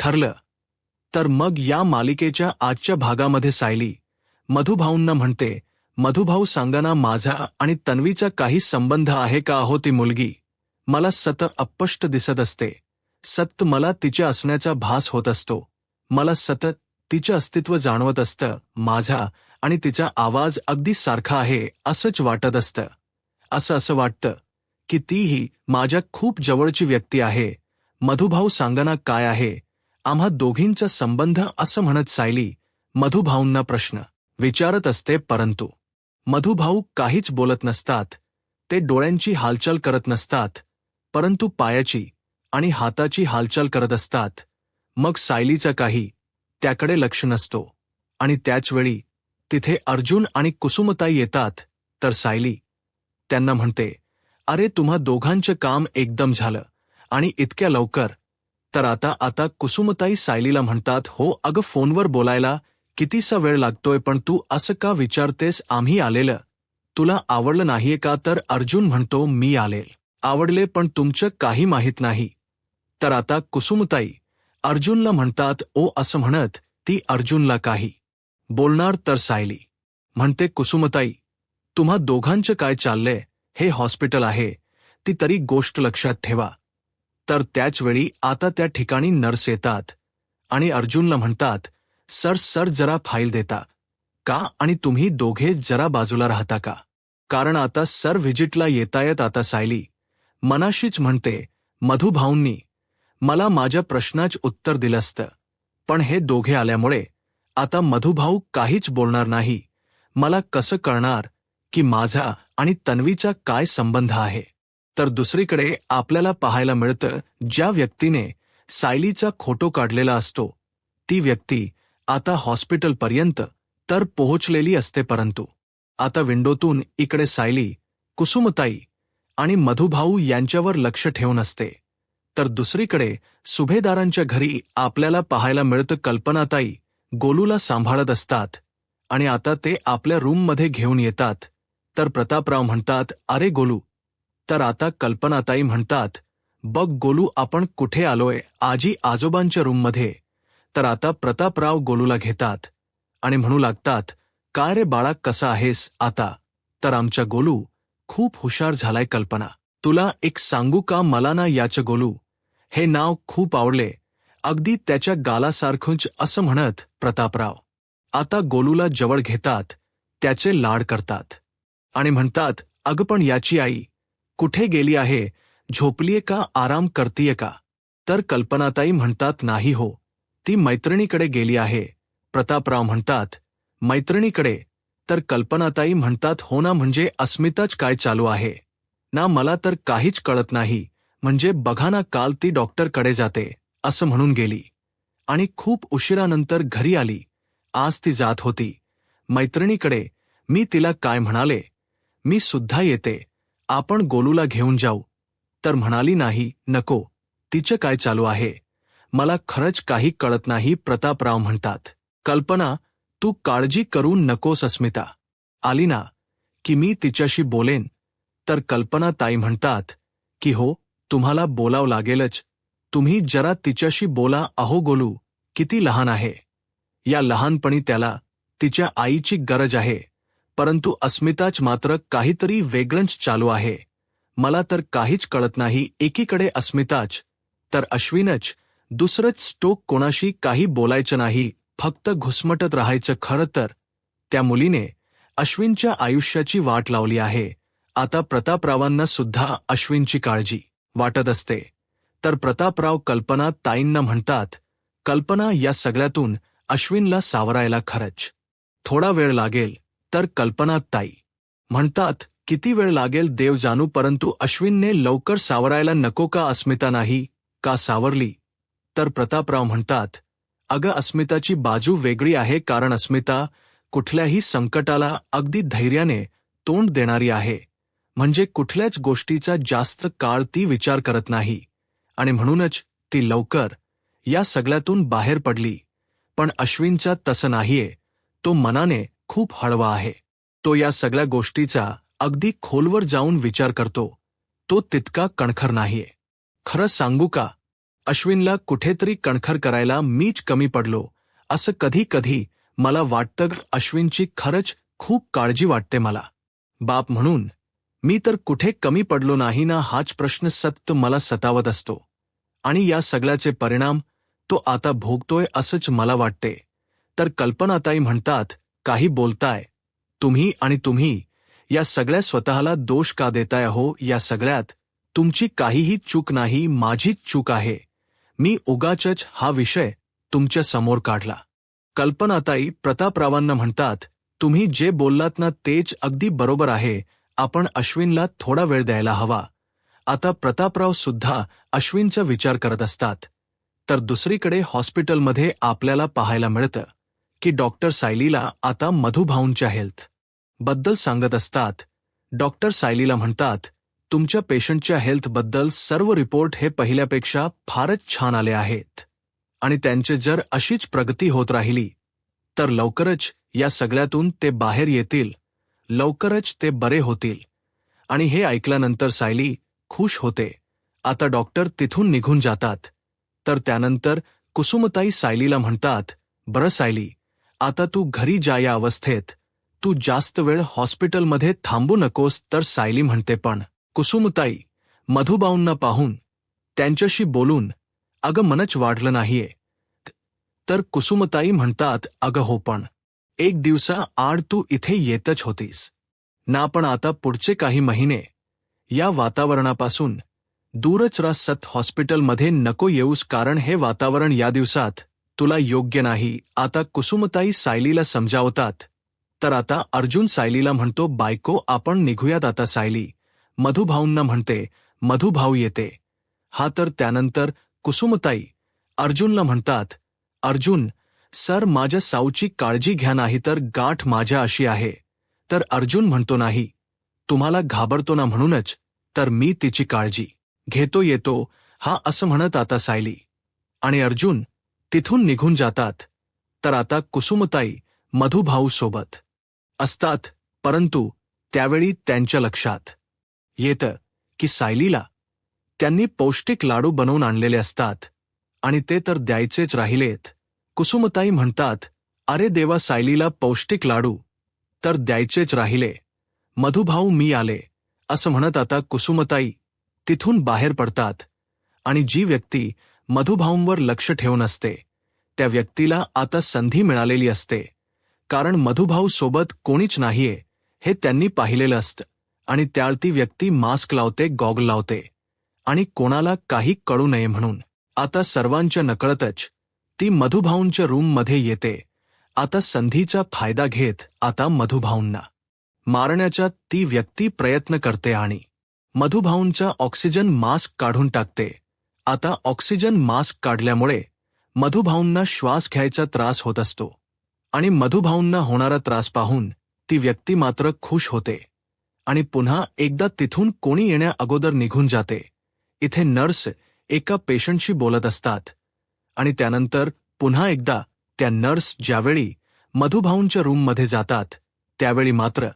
ठरलं. तर मग या मालिकेच्या आजच्या भागामध्ये सायली मधुभाऊंना म्हणते, मधुभाऊ सांगा ना, माझा आणि तन्वीचा काही संबंध आहे का? अहो, ती मुलगी मला सतत अस्पष्ट दिसत असते. सतत मला तिच्या असण्याचा भास होत असतो. मला सतत तिचं अस्तित्व जाणवत असतं. माझा आणि तिचा आवाज अगदी सारखा आहे असंच वाटत असतं. असं वाटतं की तीही माझ्या खूप जवळची व्यक्ती आहे. मधुभाऊ सांगा ना, काय आहे आम्हा दोघींचा संबंध? असं म्हणत सायली मधुभाऊंना प्रश्न विचारत असते, परंतु मधुभाऊ काहीच बोलत नसतात. ते डोळ्यांची हालचाल करत नसतात, परंतु पायाची आणि हाताची हालचाल करत असतात. मग सायलीचं काही त्याकडे लक्ष नसतो आणि त्याचवेळी तिथे अर्जुन आणि कुसुमताई येतात. तर सायली त्यांना म्हणते, अरे, तुम्हा दोघांचं काम एकदम झालं आणि इतक्या लवकर? तर आता कुसुमताई सायलीला म्हणतात, हो अगं, फोनवर बोलायला कितीसा वेळ लागतोय, पण तू असं का विचारतेस? आम्ही आलेलं तुला आवडलं नाहीये का? तर अर्जुन म्हणतो, मी आलेल आवडले, पण तुमचं काही माहीत नाही. तर आता कुसुमताई अर्जुनला म्हणतात, ओ, असं म्हणत ती अर्जुनला काही बोलणार. तर सायली म्हणते, कुसुमताई, तुम्हा दोघांचं काय चाललंय? हे हॉस्पिटल आहे, ती तरी गोष्ट लक्षात ठेवा. तर त्याचवेळी आता त्या ठिकाणी नर्स येतात आणि अर्जुनला म्हणतात, सर जरा फाईल देता का? आणि तुम्ही दोघे जरा बाजूला राहता का? कारण आता सर व्हिजिटला येतायत. आता सायली मनाशीच म्हणते, मधुभाऊंनी मला माझ्या प्रश्नाचं उत्तर दिलं असतं, पण हे दोघे आल्यामुळे आता मधुभाऊ काहीच बोलणार नाही. मला कसं कळणार की माझा आणि तन्वीचा काय संबंध आहे? तर दुसरीकडे आपल्याला पाहायला मिळतं, ज्या व्यक्तीने सायलीचा फोटो काढलेला असतो ती व्यक्ती आता हॉस्पिटलपर्यंत तर पोहोचलेली असते, परंतु आता विंडोतून इकडे सायली, कुसुमताई आणि मधुभाऊ यांच्यावर लक्ष ठेवून असते. तर दुसरीकडे सुभेदारांच्या घरी आपल्याला पाहायला मिळतं, कल्पनाताई गोलूला सांभाळत असतात आणि आता ते आपल्या रूममध्ये घेऊन येतात. तर प्रतापराव म्हणतात, अरे गोलू. तर आता कल्पनाताई म्हणतात, बघ गोलू, आपण कुठे आलोय? आजी आजोबांच्या रूममध्ये. तर आता प्रतापराव गोलूला घेतात आणि म्हणू लागतात, काय रे बाळा, कसा आहेस आता? तर आमचा गोलू खूप हुशार झालाय कल्पना. तुला एक सांगू का? मला ना याचं गोलू हे नाव खूप आवडले, अगदी त्याच्या गालासारखंच. असं म्हणत प्रतापराव आता गोलूला जवळ घेतात, त्याचे लाड करतात आणि म्हणतात, अगं, पण याची आई कुठे गेली आहे? झोपलीये का? आराम करतीये का? तर कल्पनाताई म्हणतात, नाही हो, ती मैत्रिणीकडे गेली आहे. प्रतापराव म्हणतात, मैत्रिणीकडे? तर कल्पनाताई म्हणतात, हो ना, म्हणजे अस्मिताच काय चालू आहे ना? मला तर काहीच कळत नाही. म्हणजे बघा ना, काल ती डॉक्टरकडे जाते असं म्हणून गेली आणि खूप उशिरानंतर घरी आली. आज ती जात होती मैत्रिणीकडे. मी तिला काय म्हणाले, मी सुद्धा येते, आपण गोलूला घेऊन जाऊ. तर म्हणाली, नाही, नको, तिचं काय चालू आहे मला खरंच काही कळत नाही. प्रतापराव म्हणतात, कल्पना, तू काळजी करू नकोस, अस्मिता आली ना की मी तिच्याशी बोलेन. तर कल्पनाताई म्हणतात की हो, तुम्हाला बोलावं लागेलच, तुम्ही जरा तिच्याशी बोला. अहो, गोलू किती लहान आहे, या लहानपणी त्याला तिच्या आईची गरज आहे, परंतु अस्मिताच मात्र काहीतरी वेगळंच चालू आहे. मला तर काहीच कळत नाही. एकीकडे अस्मिताच तर अश्विनच, दुसरंच स्टोक. कोणाशी काही बोलायचं नाही, फक्त घुसमटत राहायचं. खरं तर त्या मुलीने अश्विनच्या आयुष्याची वाट लावली आहे. आता प्रतापरावांना सुद्धा अश्विनची काळजी वाटत असते. तर प्रतापराव कल्पना ताईंना म्हणतात, कल्पना, या सगळ्यातून अश्विनला सावरायला खरंच थोडा वेळ लागेल. तर कल्पना ताई म्हणतात, किती वेळ लागेल देव जाणू, परंतु अश्विनने लवकर सावरायला नको का? अस्मिता नाही का सावरली? तर प्रतापराव म्हणतात, अगं, अस्मिताची बाजू वेगळी आहे, कारण अस्मिता कुठल्याही संकटाला अगदी धैर्याने तोंड देणारी आहे. म्हणजे कुठल्याच गोष्टीचा जास्त काळ ती विचार करत नाही आणि म्हणूनच ती लवकर या सगळ्यातून बाहेर पडली. पण अश्विनचा तसं नाहीये, तो मनाने खूप हळवा आहे. तो या सगळ्या गोष्टीचा अगदी खोलवर जाऊन विचार करतो. तो तितका कणखर नाहीये. खरं सांगू का, अश्विनला कुठेतरी कणखर करायला मीच कमी पडलो असं कधी कधी मला वाटतं. अश्विनची खरंच खूप काळजी वाटते मला. बाप म्हणून मी तर कुठे कमी पडलो नाही ना हाच प्रश्न सतत मला सतावत असतो. आणि या सगळ्याचे परिणाम तो आता भोगतोय असंच मला वाटते. तर कल्पनाताई म्हणतात, काही बोलताय तुम्ही आणि तुम्ही या सगळ्या स्वतःला दोष का देताय हो. या सगळ्यात तुमची काहीही चूक नाही, माझीच चूक आहे. मी उगाचच हा विषय तुमच्या समोर काढला. कल्पनाताई प्रतापरावांना म्हणतात, तुम्ही जे बोललात ना तेच अगदी बरोबर आहे. आपण अश्विनला थोडा वेळ द्यायला हवा. आता प्रतापराव सुद्धा अश्विनचा विचार करत असतात. तर दुसरीकडे हॉस्पिटलमध्ये आपल्याला पाहायला मिळतं की डॉक्टर सायलीला आता मधुभाऊंच्या हेल्थ बद्दल सांगत असतात. डॉक्टर सायलीला म्हणतात, तुमच्या पेशंटच्या हेल्थबद्दल सर्व रिपोर्ट हे पहिल्यापेक्षा फारच छान आले आहेत. आणि त्यांचे जर अशीच प्रगती होत राहिली तर लवकरच या सगळ्यातून ते बाहेर येतील, लवकरच ते बरे होतील. आणि हे ऐकल्यानंतर सायली खुश होते. आता डॉक्टर तिथून निघून जातात. तर त्यानंतर कुसुमताई सायलीला म्हणतात, बरं सायली, आता तू घरी जा. या अवस्थेत तू जास्त वेळ हॉस्पिटलमध्ये थांबू नकोस. तर सायली म्हणते, पण कुसुमताई, मधुबाऊंना पाहून त्यांच्याशी बोलून अगं मनच वाढलं नाहीये. तर कुसुमताई म्हणतात, अगं हो, पण एक दिवसा आड तू इथे येतच होतीस ना. पण आता पुढचे काही महिने या वातावरणापासून दूरच राहा. सत हॉस्पिटलमध्ये नको येऊस, कारण हे वातावरण या दिवसात तुला योग्य नाही. आता कुसुमताई सायलीला समजावतात. तर आता अर्जुन सायलीला म्हणतो, बायको आपण निघूयात आता. सायली मधुभाऊंना म्हणते, मधुभाऊ येते हा. तर त्यानंतर कुसुमताई अर्जुनला म्हणतात, अर्जुन सर, माझ्या साऊची काळजी घ्या, नाही तर गाठ माझ्या अशी आहे. तर अर्जुन म्हणतो, नाही, तुम्हाला घाबरतो ना म्हणूनच तर मी तिची काळजी घेतो, येतो हा. असं म्हणत आता सायली आणि अर्जुन तिथून निघून जातात. तर आता कुसुमताई मधुभाऊ सोबत असतात. परंतु त्यावेळी त्यांच्या लक्षात येतं की सायलीला त्यांनी पौष्टिक लाडू बनवून आणलेले असतात आणि ते तर द्यायचेच राहिलेत. कुसुमताई म्हणतात, अरे देवा, सायलीला पौष्टिक लाडू तर द्यायचेच राहिले. मधुभाऊ मी आले असं म्हणत आता कुसुमताई तिथून बाहेर पडतात. आणि जी व्यक्ती मधुभाऊंवर लक्ष ठेवून असते त्या व्यक्तीला आता संधी मिळालेली असते. कारण मधुभाऊ सोबत कोणीच नाहीये हे त्यांनी पाहिलेलं असतं. आणि ती व्यक्ती मास्क लावते, गॉगल लावते आणि कोणाला काही कळू नये म्हणून आता सर्वांच्या नकळतच ती मधुभाऊंच्या रूममध्ये येते. आता संधीचा फायदा घेत आता मधुभाऊंना मारण्याचा ती व्यक्ती प्रयत्न करते आणि मधुभाऊंचा ऑक्सिजन मास्क काढून टाकते. आता ऑक्सिजन मास्क काढल्यामुळे मधुभाऊंना श्वास घ्यायचा त्रास होत असतो आणि मधुभाऊंना होणारा त्रास पाहून ती व्यक्ती मात्र खुश होते आणि पुन्हा एकदा तिथून कोणी येण्या अगोदर निघून जाते. इथे नर्स एका पेशंटशी बोलत असतात आणि त्यानंतर पुन्हा एकदा त्या नर्स ज्यावेळी मधुभाऊंच्या रूममध्ये जातात त्यावेळी मात्र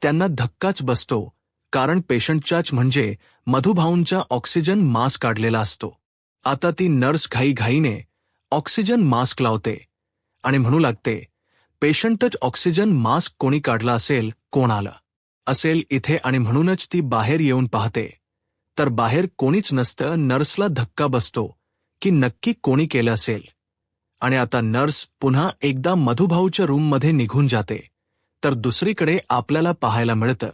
त्यांना धक्काच बसतो. कारण पेशंटच्याच म्हणजे मधुभाऊंचा ऑक्सिजन मास्क काढलेला असतो. आता ती नर्स घाईघाईने ऑक्सिजन मास्क लावते आणि म्हणू लागते, पेशंटच ऑक्सिजन मास्क कोणी काढला असेल, कोण आलं असेल इथे. आणि म्हणूनच ती बाहेर येऊन पाहते तर बाहेर कोणीच नसतं. नर्सला धक्का बसतो की नक्की कोणी केलं असेल. आणि आता नर्स पुन्हा एकदा मधुभाऊच्या रूममध्ये निघून जाते. तर दुसरीकडे आपल्याला पाहायला मिळतं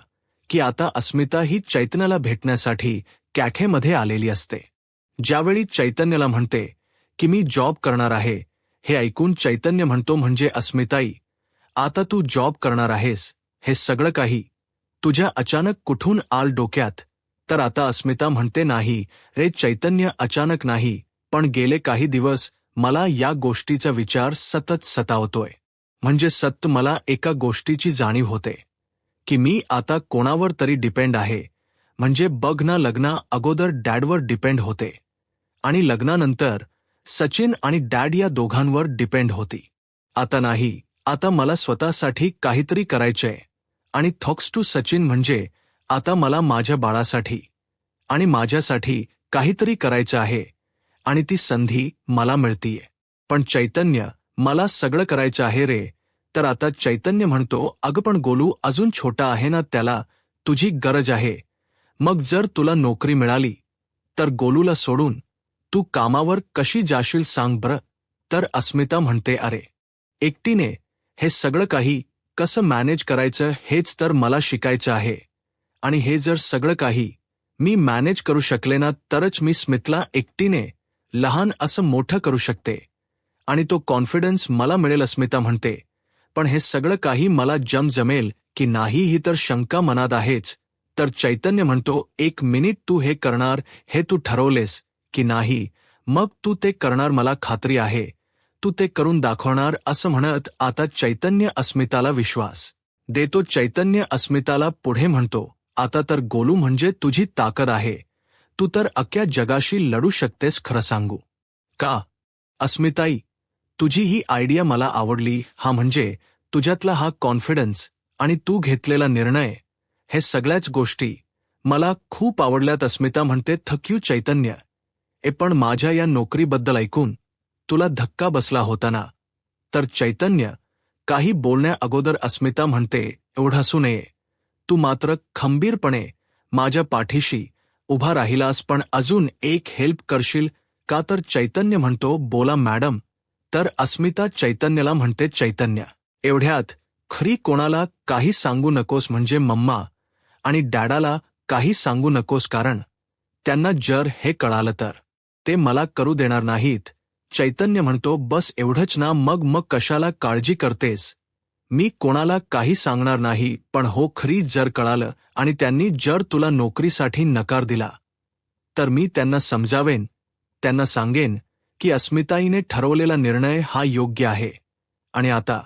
की आता अस्मिता ही चैतन्याला भेटण्यासाठी कॅफेमध्ये आलेली असते. ज्यावेळी चैतन्याला म्हणते की मी जॉब करणार आहे, हे ऐकून चैतन्य म्हणतो, म्हणजे अस्मिताई, आता तू जॉब करणार आहेस, हे सगळं काही तुझ्या अचानक कुठून आल डोक्यात? तर आता अस्मिता म्हणते, नाही रे चैतन्य, अचानक नाही, पण गेले काही दिवस मला या गोष्टीचा विचार सतत सतावतोय. म्हणजे सतत मला एका गोष्टीची जाणीव होते की मी आता कोणावर तरी डिपेंड आहे. म्हणजे बघ ना, लग्ना अगोदर डॅडवर डिपेंड होते आणि लग्नानंतर सचिन आणि डॅड या दोघांवर डिपेंड होती. आता नाही, आता मला स्वतःसाठी काहीतरी करायचंय आणि थॉक्स टू सचिन, म्हणजे आता मला माझ्या बाळासाठी आणि माझ्यासाठी काहीतरी करायचं आहे. आणि ती संधी मला मिळतीये. पण चैतन्य, मला सगळं करायचं आहे रे. तर आता चैतन्य म्हणतो, अगं पण गोलू अजून छोटा आहे ना, त्याला तुझी गरज आहे. मग जर तुला नोकरी मिळाली तर गोलूला सोडून तू कामावर कशी जाशील सांग बरं. तर अस्मिता म्हणते, अरे एकटीने हे सगळं काही कसं मॅनेज करायचं हेच तर मला शिकायचं आहे. आणि हे जर सगळं काही मी मॅनेज करू शकले ना, तरच मी स्मितला एकटीने लहान असं मोठं करू शकते आणि तो कॉन्फिडन्स मला मिळेल. अस्मिता म्हणते, पण हे सगळं काही मला जमेल की नाही ही तर शंका मनात आहेच. तर चैतन्य म्हणतो, एक मिनिट, तू हे करणार हे तू ठरवलेस की नाही? मग तू ते करणार, मला खात्री आहे तू ते करून दाखवणार. असं म्हणत आता चैतन्य अस्मिताला विश्वास देतो. चैतन्य अस्मिताला पुढे म्हणतो, आता तर गोलू म्हणजे तुझी ताकद आहे. तू तर अख्ख्या जगाशी लढू शकतेस. खरं सांगू का अस्मिताई, तुझी ही आयडिया मला आवडली. हा म्हणजे तुझ्यातला हा कॉन्फिडन्स आणि तू घेतलेला निर्णय, हे सगळ्याच गोष्टी मला खूप आवडल्यात. अस्मिता म्हणते, थँक यू चैतन्य. पण माझ्या या नोकरीबद्दल ऐकून तुला धक्का बसला होता ना? तर चैतन्य काही बोलण्या अगोदर अस्मिता म्हणते, एवढं हसू नये. तू मात्र खंबीरपणे माझ्या पाठीशी उभा राहिलास, पण अजून एक हेल्प करशील का? तर चैतन्य म्हणतो, बोला मॅडम. तर अस्मिता चैतन्यला म्हणते, चैतन्य, एवढ्यात खरी कोणाला काही सांगू नकोस, म्हणजे मम्मा आणि डॅडाला काही सांगू नकोस, कारण त्यांना जर हे कळालं तर ते मला करू देणार नाहीत. चैतन्य म्हणतो, बस एवढंच ना? मग कशाला काळजी करतेस? मी कोणाला काही सांगणार नाही. पण हो, खरी जर कळालं आणि त्यांनी जर तुला नोकरीसाठी नकार दिला तर मी त्यांना समजावेन. त्यांना सांगेन की अस्मिताईने ठरवलेला निर्णय हा योग्य आहे आणि आता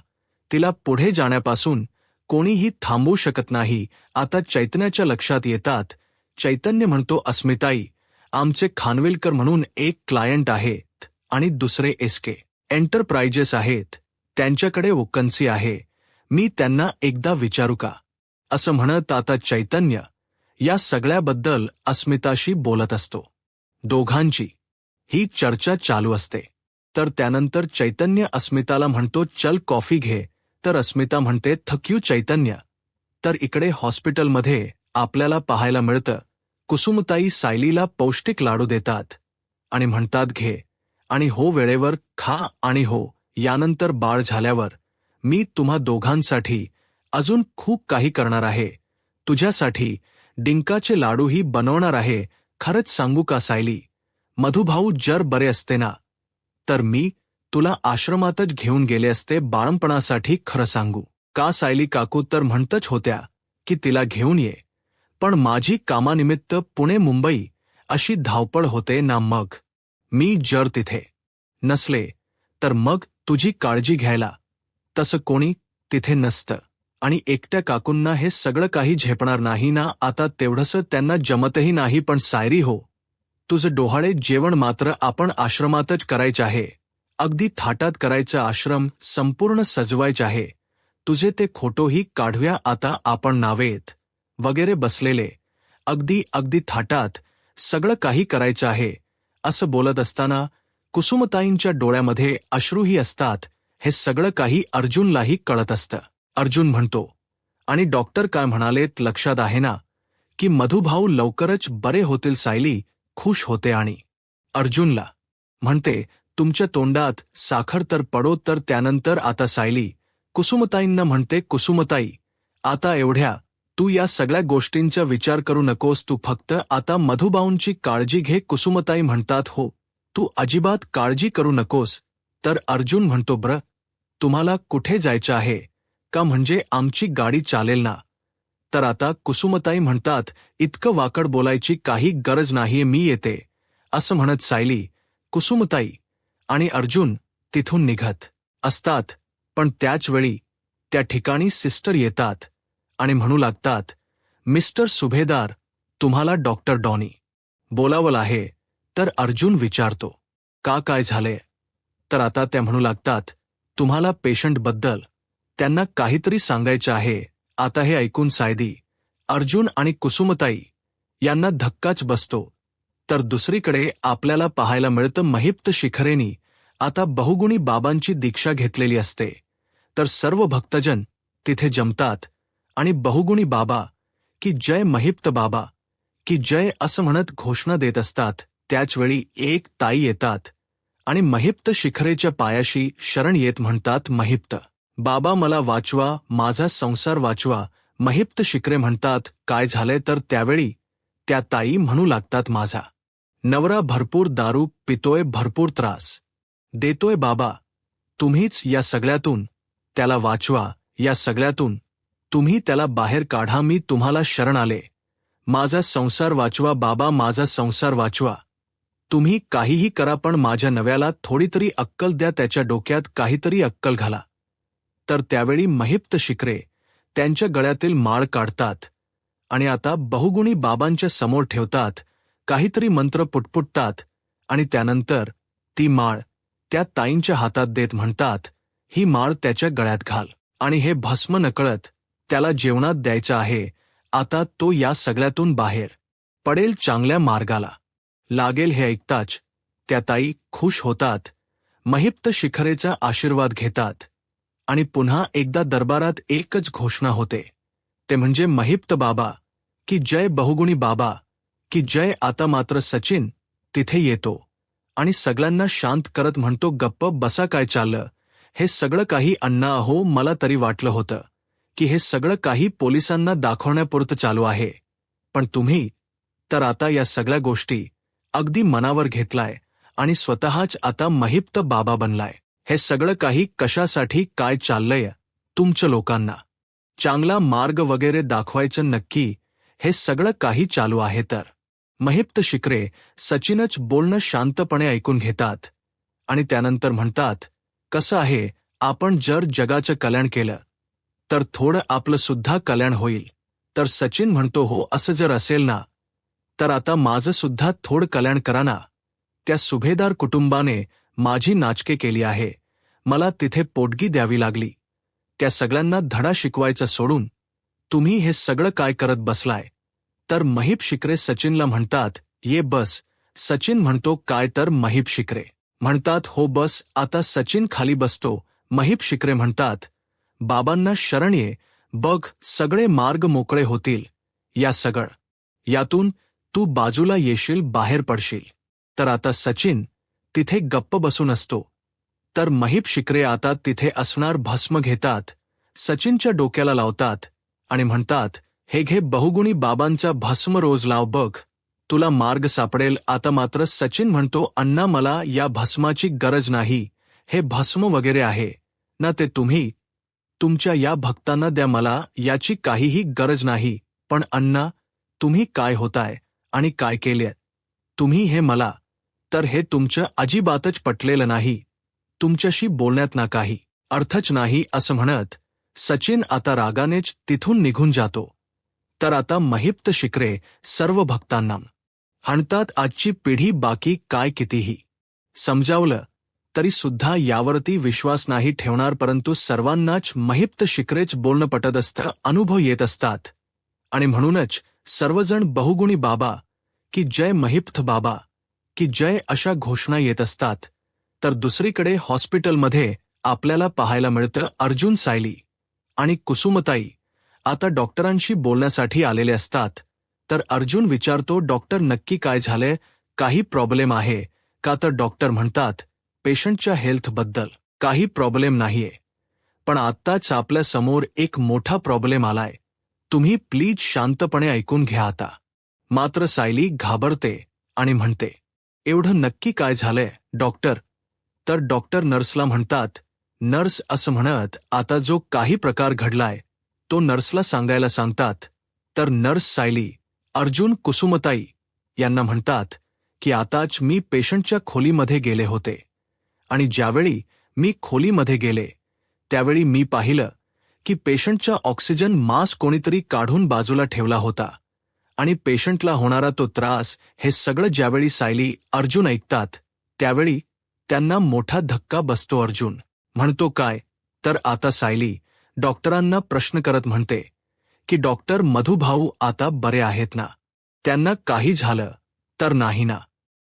तिला पुढे जाण्यापासून कोणीही थांबवू शकत नाही. आता चैतन्याच्या लक्षात येतात. चैतन्य म्हणतो, अस्मिताई, आमचे खानविलकर म्हणून एक क्लायंट आहेत आणि दुसरे एसके एंटरप्राइजेस आहेत. त्यांच्याकडे वॅकन्सी आहे. मी त्यांना एकदा विचारू का? असं म्हणत आता चैतन्य या सगळ्याबद्दल अस्मिताशी बोलत असतो. दोघांची ही चर्चा चालू असते. तर त्यानंतर चैतन्य अस्मिताला म्हणतो, चल कॉफी घे. तर अस्मिता म्हणते, थँक यू चैतन्य. तर इकडे हॉस्पिटलमध्ये आपल्याला पाहायला मिळतं, कुसुमताई सायलीला पौष्टिक लाडू देतात आणि म्हणतात, घे आणि हो, वेळेवर खा आणि हो, यानंतर बाळ झाल्यावर मी तुम्हा दोघांसाठी अजून खूप काही करणार आहे. तुझ्यासाठी डिंकाचे लाडूही बनवणार आहे. खरंच सांगू का सायली, मधुभाऊ जर बरे असते ना, तर मी तुला आश्रमातच घेऊन गेले असते बाळंपणासाठी. खरं सांगू का सायली काकू तर म्हणतच होत्या की तिला घेऊन ये, पण माझी कामानिमित्त पुणे मुंबई अशी धावपळ होते ना, मग मी जर तिथे नसले तर मग तुझी काळजी घ्यायला तसं कोणी तिथे नसतं आणि एकट्या काकूंना हे सगळं काही झेपणार नाही ना. आता तेवढंसं त्यांना जमतही नाही. पण सायरी हो, तुझं डोहाळे जेवण मात्र आपण आश्रमातच करायचं आहे. अगदी थाटात करायचं. आश्रम संपूर्ण सजवायचं आहे. तुझे ते फोटोही काढूया आता आपण नावेत वगैरे बसलेले. अगदी अगदी थाटात सगळं काही करायचं आहे. असं बोलत असताना कुसुमताईंच्या डोळ्यामध्ये अश्रूही असतात. हे सगळं काही अर्जुनलाही कळत असतं. अर्जुन म्हणतो, आणि डॉक्टर काय म्हणालेत लक्षात आहे ना, की मधुभाऊ लवकरच बरे होतील. सायली खुश होते आणि अर्जुनला म्हणते, तुमच्या तोंडात साखर तर पडो. तर त्यानंतर आता सायली कुसुमताईंना म्हणते, कुसुमताई, आता एवढ्या तू या सगळ्या गोष्टींचा विचार करू नकोस. तू फक्त आता मधुभाऊंची काळजी घे. कुसुमताई म्हणतात, हो, तू अजिबात काळजी करू नकोस. तर अर्जुन म्हणतो, बरं, तुम्हाला कुठे जायचं आहे का? म्हणजे आमची गाडी चालेल ना? तर आता कुसुमताई म्हणतात, इतकं वाकड बोलायची काही गरज नाहीये, मी येते. असं म्हणत सायली, कुसुमताई आणि अर्जुन तिथून निघत असतात. पण त्याच वेळी त्या ठिकाणी सिस्टर येतात आणि म्हणू लागतात, मिस्टर सुभेदार, तुम्हाला डॉक्टर डॉनी बोलावलं आहे. तर अर्जुन विचारतो, का, काय झाले? तर आता त्या म्हणू लागतात, तुम्हाला पेशंटबद्दल त्यांना काहीतरी सांगायचं आहे. आता हे ऐकून सायदी, अर्जुन आणि कुसुमताई यांना धक्काच बसतो. तर दुसरीकडे आपल्याला पाहायला मिळतं महिप्त शिखरेनी आता बहुगुणी बाबांची दीक्षा घेतलेली असते. तर सर्व भक्तजन तिथे जमतात आणि बहुगुणी बाबा की जय, महिप्त बाबा की जय असं म्हणत घोषणा देत असतात. त्याचवेळी एक ताई येतात आणि महिप्त शिखरेच्या पायाशी शरण येत म्हणतात, महिप्त बाबा मला वाचवा, माझा संसार वाचवा. महिप्त शिखरे म्हणतात, काय झालंय? तर त्यावेळी त्या ताई म्हणू लागतात, माझा नवरा भरपूर दारू पितोय, भरपूर त्रास देतोय बाबा, तुम्हीच या सगळ्यातून त्याला वाचवा, या सगळ्यातून तुम्ही त्याला बाहेर काढा, मी तुम्हाला शरण आले, माझा संसार वाचवा बाबा, माझा संसार वाचवा. तुम्ही काहीही करा पण माझ्या नव्याला थोडी तरी अक्कल द्या, त्याच्या डोक्यात काहीतरी अक्कल घाला. तर त्यावेळी महिप्त शिखरे त्यांच्या गळ्यातील माळ काढतात आणि आता बहुगुणी बाबांच्या समोर ठेवतात, काहीतरी मंत्र पुटपुटतात आणि त्यानंतर ती माळ त्या ताईंच्या हातात देत म्हणतात, ही माळ त्याच्या गळ्यात घाल आणि हे भस्म नकळत त्याला जेवणात द्यायचं आहे. आता तो या सगळ्यातून बाहेर पडेल, चांगल्या मार्गाला लागेल. हे ऐकताच त्या ताई खुश होतात, महिप्त शिखरेचा आशीर्वाद घेतात आणि पुन्हा एकदा दरबारात एकच घोषणा होते, ते म्हणजे महिप्त बाबा की जय, बहुगुणी बाबा की जय. आता मात्र सचिन तिथे येतो आणि सगळ्यांना शांत करत म्हणतो, गप्प बसा, काय चाललं हे सगळं काही? अण्णा अहो, मला तरी वाटलं होतं की हे सगळं काही पोलिसांना दाखवण्यापुरतं चालू आहे, पण तुम्ही तर आता या सगळ्या गोष्टी अगदी मनावर घेतलाय आणि स्वतःच आता महिप्त बाबा बनलाय. हे सगळं काही कशासाठी? काय चाललंय तुमच्या लोकांना चांगला मार्ग वगैरे दाखवायचं नक्की हे सगळं काही चालू आहे? तर महिप्त शिखरे सचिनच बोलणं शांतपणे ऐकून घेतात आणि त्यानंतर म्हणतात, कसं आहे, आपण जर जगाचं कल्याण केलं तर थोडं आपलं सुद्धा कल्याण होईल. तर सचिन म्हणतो, हो असं जर असेल ना तर आता माझं सुद्धा थोडं कल्याण करा ना. त्या सुभेदार कुटुंबाने माझी नाचके केली आहे, मला तिथे पोटगी द्यावी लागली, त्या सगळ्यांना धडा शिकवायचा सोडून तुम्ही हे सगळं काय करत बसलाय? तर महिप शिखरे सचिनला म्हणतात, ये बस. सचिन म्हणतो, काय? तर महिप शिखरे म्हणतात, हो बस. आता सचिन खाली बसतो. महिप शिखरे म्हणतात, बाबांना शरण ये, बघ सगळे मार्ग मोकळे होतील, यातून तू बाजूला येशील, बाहेर पडशील. तर आता सचिन तिथे गप्प बसून असतो. तर महिप शिखरे आता तिथे असणार भस्म घेतात, सचिनच्या डोक्याला लावतात आणि म्हणतात, हे घे बहुगुणी बाबांचा भस्म, रोज लाव, बघ तुला मार्ग सापडेल. आता मात्र सचिन म्हणतो, अण्णा मला या भस्माची गरज नाही, हे भस्म वगैरे आहे ना ते तुम्ही तुमच्या या भक्तांना द्या, मला याची काहीही गरज नाही. पण अण्णा तुम्ही काय होताय आणि काय केले तुम्ही हे मला तर हे तुमचं अजिबातच पटलेलं नाही, तुमच्याशी बोलण्यात ना काही अर्थच नाही. असं म्हणत सचिन आता रागानेच तिथून निघून जातो. तर आता महिप्त शिखरे सर्व भक्तांना हाणतात. आजची पिढी बाकी काय कितीही समजावलं तरी सुद्धा यावरती विश्वास नाही ठेवणार, परंतु सर्वांनाच महिप्त शिखरेच बोलणं पटत असतं, अनुभव येत असतात आणि म्हणूनच सर्वजण बहुगुणी बाबा की जय, महिप्त बाबा की जय अशा घोषणा येत असतात. तर दुसरीकडे हॉस्पिटलमध्ये आपल्याला पाहायला मिळतं अर्जुन, सायली आणि कुसुमताई आता डॉक्टरांशी बोलण्यासाठी आलेले असतात. तर अर्जुन विचारतो, डॉक्टर नक्की काय झालंय, काही प्रॉब्लेम आहे का? तर डॉक्टर म्हणतात, पेशंटच्या हेल्थबद्दल काही प्रॉब्लेम नाहीये, पण आत्ताच आपल्या समोर एक मोठा प्रॉब्लेम आलाय, तुम्ही प्लीज शांतपणे ऐकून घ्या. आता मात्र सायली घाबरते आणि म्हणते, एवढं नक्की काय झालंय डॉक्टर? तर डॉक्टर नर्सला म्हणतात, नर्स असं म्हणत आता जो काही प्रकार घडलाय तो नर्सला सांगायला सांगतात. तर नर्स सायली, अर्जुन, कुसुमताई यांना म्हणतात की आताच मी पेशंटच्या खोलीमध्ये गेले होते आणि ज्यावेळी मी खोलीमध्ये गेले त्यावेळी मी पाहिलं की पेशंटचा ऑक्सिजन मास्क कोणीतरी काढून बाजूला ठेवला होता आणि पेशंटला होणारा तो त्रास, हे सगळं ज्यावेळी सायली, अर्जुन ऐकतात त्यावेळी त्यांना मोठा धक्का बसतो. अर्जुन म्हणतो, काय? तर आता सायली डॉक्टरांना प्रश्न करत म्हणते की डॉक्टर, मधुभाऊ आता बरे आहेत ना? त्यांना काही झालं तर नाही ना.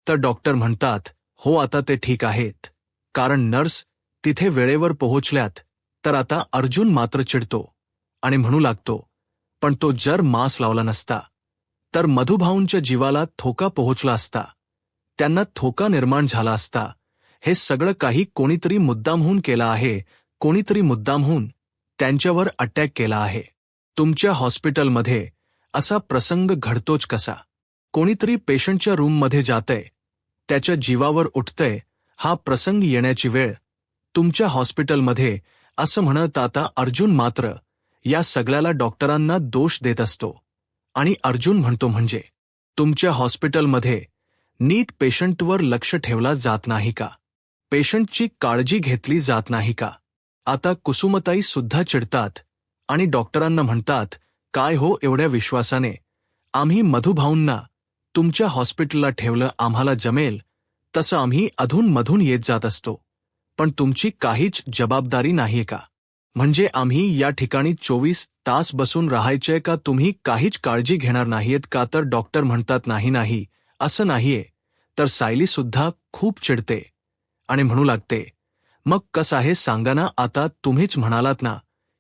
तर डॉक्टर म्हणतात, हो आता ते ठीक आहेत. कारण नर्स तिथे वेळेवर पोहोचल्यात. तर आता अर्जुन मात्र चिडतो आणि म्हणू लागतो, पण तो जर मास्क लावला नसता तर मधुभाऊंच्या जीवाला धोका पोहोचला असता. त्यांना धोका निर्माण झाला असता. हे सगळं काही कोणीतरी मुद्दामहून केलं आहे. कोणीतरी मुद्दामहून त्यांच्यावर अटॅक केला आहे. तुमच्या हॉस्पिटलमध्ये असा प्रसंग घडतोच कसा? कोणीतरी पेशंटच्या रूममध्ये जातंय, त्याच्या जीवावर उठतंय. हा प्रसंग येण्याची वेळ तुमच्या हॉस्पिटलमध्ये, असं म्हणत आता अर्जुन मात्र या सगळ्याला डॉक्टरांना दोष देत असतो. आणि अर्जुन म्हणतो, म्हणजे तुमच्या हॉस्पिटलमध्ये नीट पेशंटवर लक्ष ठेवला जात नाही का? पेशंटची काळजी घेतली जात नाही का? आता कुसुमताई सुद्धा चिडतात आणि डॉक्टरांना म्हणतात, काय हो, एवढ्या विश्वासाने आम्ही मधुभाऊंना तुमच्या हॉस्पिटलला ठेवलं. आम्हाला जमेल तसं आम्ही अधूनमधून येत जात असतो, पण तुमची काहीच जबाबदारी नाहीये का? म्हणजे आम्ही या ठिकाणी 24 तास बसून राहायचंय का? तुम्ही काहीच काळजी घेणार नाहीयेत का? तर डॉक्टर म्हणतात, नाही नाही, असं नाहीये. तर सायली सुद्धा खूप चिडते आणि म्हणू लागते, मग कसं आहे सांगा ना. आता तुम्हीच म्हणालात ना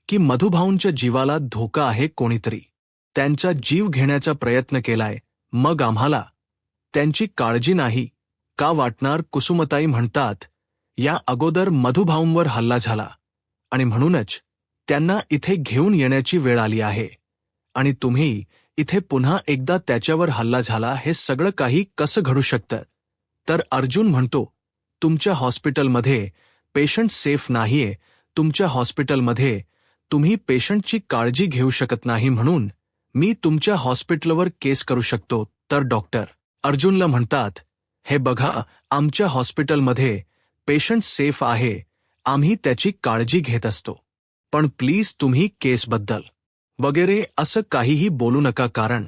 की मधुभाऊंच्या जीवाला धोका आहे. कोणीतरी त्यांचा जीव घेण्याचा प्रयत्न केलाय. मग आम्हाला त्यांची काळजी नाही का वाटणार? कुसुमताई म्हणतात, या अगोदर मधुभाऊंवर हल्ला झाला आणि म्हणूनच त्यांना इथे घेऊन येण्याची वेळ आली आहे. आणि तुम्ही इथे पुन्हा एकदा त्याच्यावर हल्ला झाला. हे सगळं काही कसं घडू शकतं? तर अर्जुन म्हणतो, तुमच्या हॉस्पिटलमध्ये पेशंट सेफ नाहीये. तुमच्या हॉस्पिटलमध्ये तुम्ही पेशंटची काळजी घेऊ शकत नाही, म्हणून मी तुमच्या हॉस्पिटलवर केस करू शकतो. तर डॉक्टर अर्जुनला म्हणतात, हे बघा, आमच्या हॉस्पिटलमध्ये पेशंट सेफ आहे. आम्ही त्याची काळजी घेत असतो. पण प्लीज तुम्ही केसबद्दल वगैरे असं काहीही बोलू नका, कारण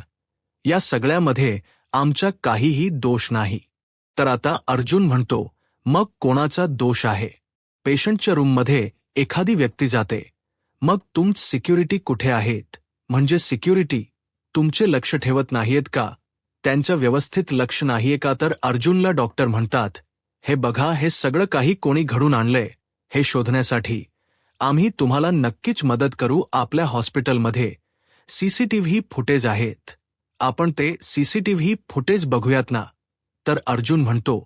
या सगळ्यामध्ये आमचा काहीही दोष नाही. तर आता अर्जुन म्हणतो, मग कोणाचा दोष आहे? पेशंटच्या रूममध्ये एखादी व्यक्ती जाते, मग सिक्युरिटी कुठे आहेत? म्हणजे सिक्युरिटी तुमचे लक्ष ठेवत नाहीयेत का? त्यांचं व्यवस्थित लक्ष नाहीये का? तर अर्जुनला डॉक्टर म्हणतात, हे बघा, हे सगळं काही कोणी घडून आणलंय हे शोधण्यासाठी आम्ही तुम्हाला नक्कीच मदत करू. आपल्या हॉस्पिटलमध्ये सीसीटीव्ही फुटेज आहेत. आपण ते सीसीटीव्ही फुटेज बघूयात ना. तर अर्जुन म्हणतो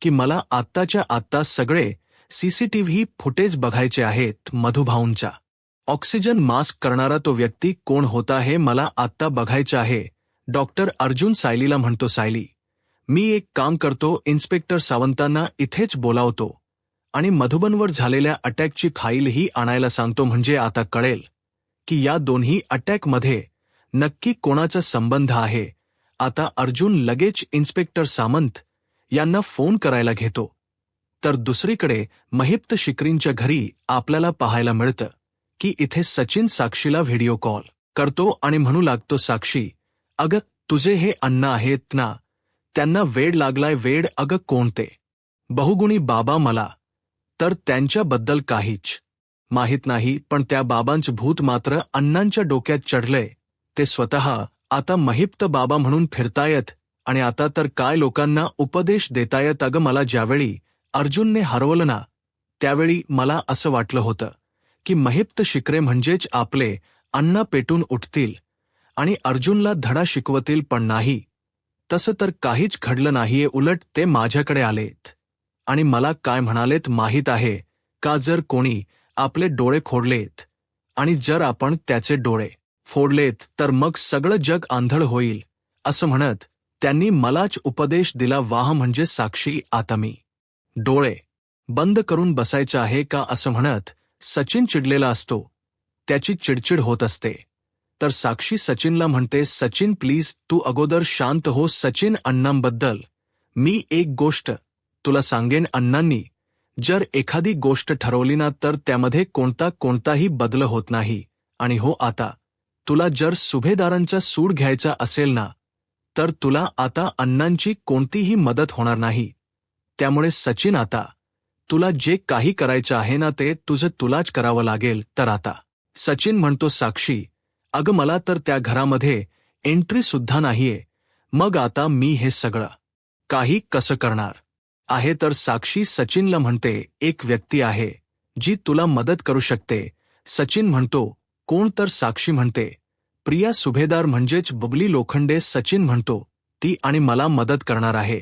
की मला आत्ताच्या आत्ता सगळे सीसीटीव्ही फुटेज बघायचे आहेत. मधुभाऊंचा ऑक्सिजन मास्क करणारा तो व्यक्ती कोण होता हे मला आत्ता बघायचं आहे. डॉक्टर अर्जुन सायलीला म्हणतो, सायली, मी एक काम करतो, इन्स्पेक्टर सावंतांना इथेच बोलावतो आणि मधुबनवर झालेल्या अटॅकची फाईलही आणायला सांगतो. म्हणजे आता कळेल की या दोन्ही अटॅकमध्ये नक्की कोणाचा संबंध आहे. आता अर्जुन लगेच इन्स्पेक्टर सामंत यांना फोन करायला घेतो. तर दुसरीकडे महिप्त शिकरींच्या घरी आपल्याला पाहायला मिळतं की इथे सचिन साक्षीला व्हिडिओ कॉल करतो आणि म्हणू लागतो, साक्षी, अगं तुझे हे अण्णा आहेत ना, त्यांना वेड लागलाय. वेड? अगं कोणते? बहुगुणी बाबा. मला तर त्यांच्याबद्दल काहीच माहीत नाही, पण त्या बाबांचं भूत मात्र अण्णांच्या डोक्यात चढलंय. ते स्वतः आता महिप्त बाबा म्हणून फिरतायत आणि आता तर काय लोकांना उपदेश देतायत. अगं मला ज्यावेळी अर्जुनने हरवलं ना, त्यावेळी मला असं वाटलं होतं की महिप्त शिकरे म्हणजेच आपले अण्णा पेटून उठतील आणि अर्जुनला धडा शिकवतील, पण नाही, तसं तर काहीच घडलं नाहीये. उलट ते माझ्याकडे आलेत आणि मला काय म्हणालेत माहीत आहे का? जर कोणी आपले डोळे खोडलेत आणि जर आपण त्याचे डोळे फोडलेत तर मग सगळं जग आंधळ होईल, असं म्हणत त्यांनी मलाच उपदेश दिला. वाह, म्हणजे साक्षी, आता मी डोळे बंद करून बसायचं आहे का? असं म्हणत सचिन चिडलेला असतो. त्याची चिडचिड होत असते. तर साक्षी सचिनला म्हणते, सचिन प्लीज तू अगोदर शांत हो. सचिन, अण्णांबद्दल मी एक गोष्ट तुला सांगेन. अण्णांनी जर एखादी गोष्ट ठरवली ना तर त्यामध्ये कोणताही बदल होत नाही. आणि हो, आता तुला जर सुभेदारांचा सूड घ्यायचा असेल ना तर तुला आता अण्णांची कोणतीही मदत होणार नाही. त्यामुळे सचिन, आता तुला जे काही करायचं आहे ना ते तुलाच करावं लागेल. तर आता सचिन म्हणतो, साक्षी, अगं मला तर त्या घरामध्ये एंट्री सुद्धा नाहीये. मग आता मी हे सगळं काही कसं करणार आहे? तर साक्षी सचिनला म्हणते, एक व्यक्ती आहे जी तुला मदत करू शकते. सचिन म्हणतो, कोण? तर साक्षी म्हणते, प्रिया सुभेदार म्हणजेच बबली लोखंडे. सचिन म्हणतो, ती आणि मला मदत करणार आहे.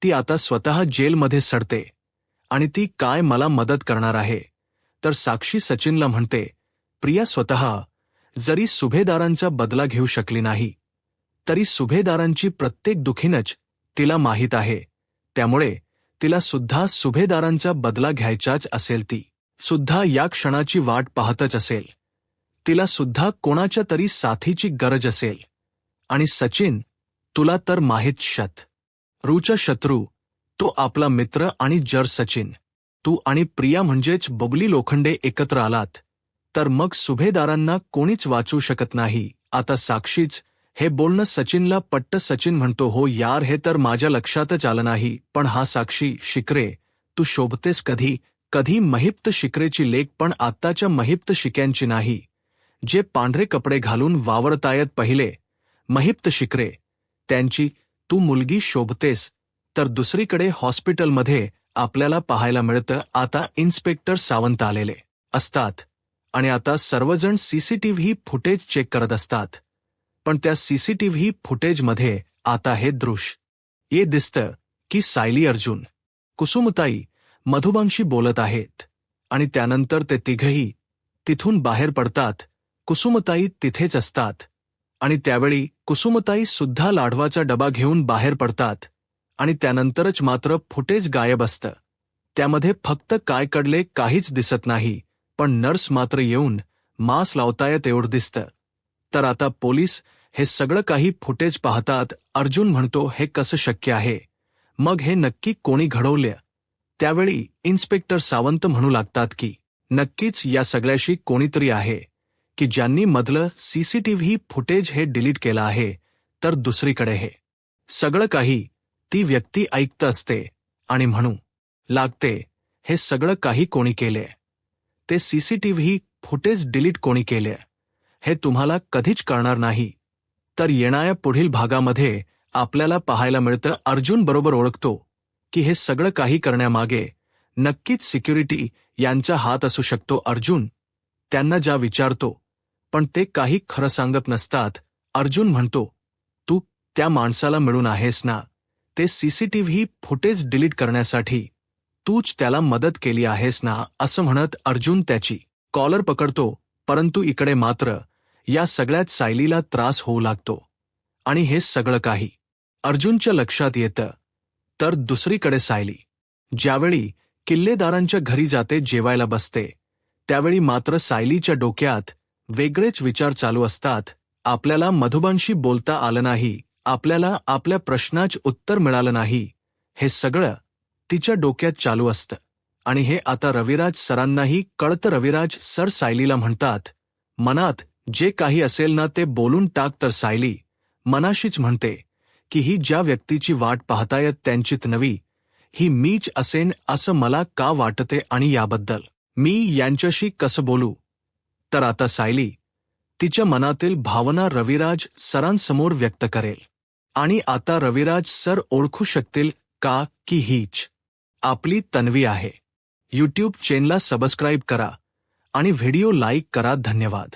ती आता स्वतः जेलमध्ये सडते आणि ती काय मला मदत करणार आहे? तर साक्षी सचिनला म्हणते, प्रिया स्वतः जरी सुभेदारांचा बदला घेऊ शकली नाही तरी सुभेदारांची प्रत्येक दुखीनच तिला माहीत आहे. त्यामुळे तिला सुद्धा सुभेदारांचा बदला घ्यायचाच असेल. ती सुद्धा या क्षणाची वाट पाहतच असेल. तिला सुद्धा कोणाच्या तरी साथीची गरज असेल. आणि सचिन, तुला तर माहीत शत्रूचा शत्रू तो आपला मित्र. आणि जर सचिन, तू आणि प्रिया म्हणजेच बबली लोखंडे एकत्र आलात तर मग सुभेदारांना कोणीच वाचवू शकत नाही. आता साक्षीच हे बोलणं सचिनला पटतं. सचिन म्हणतो, हो यार, हे तर माझ्या लक्षातच आलं नाही. पण हा साक्षी शिकरे, तू शोभतेस. कधी कधी महिप्त शिकरेची लेक, पण आत्ताच्या महिप्त शिक्यांची नाही, जे पांढरे कपडे घालून वावरतायत. पहिले महिप्त शिकरे, त्यांची तू मुलगी शोभतेस. तर दुसरीकडे हॉस्पिटलमध्ये आपल्याला पाहायला मिळतं, आता इन्स्पेक्टर सावंत आलेले असतात आणि आता सर्वजण सीसीटीव्ही फुटेज चेक करत असतात. पण त्या सीसीटीव्ही फुटेजमध्ये आता हे दृश्य ये दिसतं की सायली, अर्जुन, कुसुमताई मधुबांशी बोलत आहेत आणि त्यानंतर ते तिघही तिथून बाहेर पडतात. कुसुमताई तिथेच असतात आणि त्यावेळी कुसुमताई सुद्धा लाडवाचा डबा घेऊन बाहेर पडतात आणि त्यानंतरच मात्र फुटेज गायब असतं. त्यामध्ये फक्त काय कडले काहीच दिसत नाही, पण नर्स मात्र येऊन मास्क लावतायत एवढं दिसतं. तर आता पोलीस हे सगळं काही फुटेज पाहतात. अर्जुन म्हणतो, हे कसं शक्य आहे? मग हे नक्की कोणी घडवलं? त्यावेळी इन्स्पेक्टर सावंत म्हणू लागतात की नक्कीच या सगळ्याशी कोणीतरी आहे की ज्यांनी मधलं सीसीटीव्ही फुटेज हे डिलीट केलं आहे. तर दुसरीकडे हे सगळं काही ती व्यक्ती ऐकत असते आणि म्हणू लागते, हे सगळं काही कोणी केले? ते सीसीटीव्ही फुटेज डिलीट कोणी केले हे तुम्हाला कधीच कळणार नाही. तर येणाऱ्या पुढील भागामध्ये आपल्याला पाहायला मिळतं, अर्जुन बरोबर ओळखतो की हे सगळं काही करण्यामागे नक्कीच सिक्युरिटी यांचा हात असू शकतो. अर्जुन त्यांना ज्या विचारतो, पण ते काही खरं सांगत नसतात. अर्जुन म्हणतो, तू त्या माणसाला मिळून आहेस ना? ते सीसीटीव्ही फुटेज डिलीट करण्यासाठी तूच त्याला मदत केली आहेस ना? असं म्हणत अर्जुन त्याची कॉलर पकडतो. परंतु इकडे मात्र या सगळ्यात सायलीला त्रास होऊ लागतो आणि हे सगळं काही अर्जुनच्या लक्षात येतं. तर दुसरीकडे सायली ज्यावेळी किल्लेदारांच्या घरी जाते, जेवायला बसते, त्यावेळी मात्र सायलीच्या डोक्यात वेगळेच विचार चालू असतात. आपल्याला मधुबांशी बोलता आलं नाही, आपल्याला आपल्या प्रश्नाचं उत्तर मिळालं नाही, हे सगळं तिच्या डोक्यात चालू असतं. आणि हे आता रविराज सरांनाही कळतं. रविराज सर सायलीला म्हणतात, मनात जे काही असेल ना ते बोलून टाक. तर सायली मनाशीच म्हणते की ही ज्या व्यक्तीची वाट पाहतायत त्यांचीत नवी ही मीच असेन असं मला का वाटते आणि याबद्दल मी यांच्याशी कसं बोलू? तर आता सायली तिच्या मनातील भावना रविराज सरांसमोर व्यक्त करेल आणि आता रविराज सर ओळखू शकतील का की हीच आपली तन्वी आहे. यूट्यूब चॅनलला सबस्क्राईब करा आणि व्हिडिओ लाईक करा. धन्यवाद.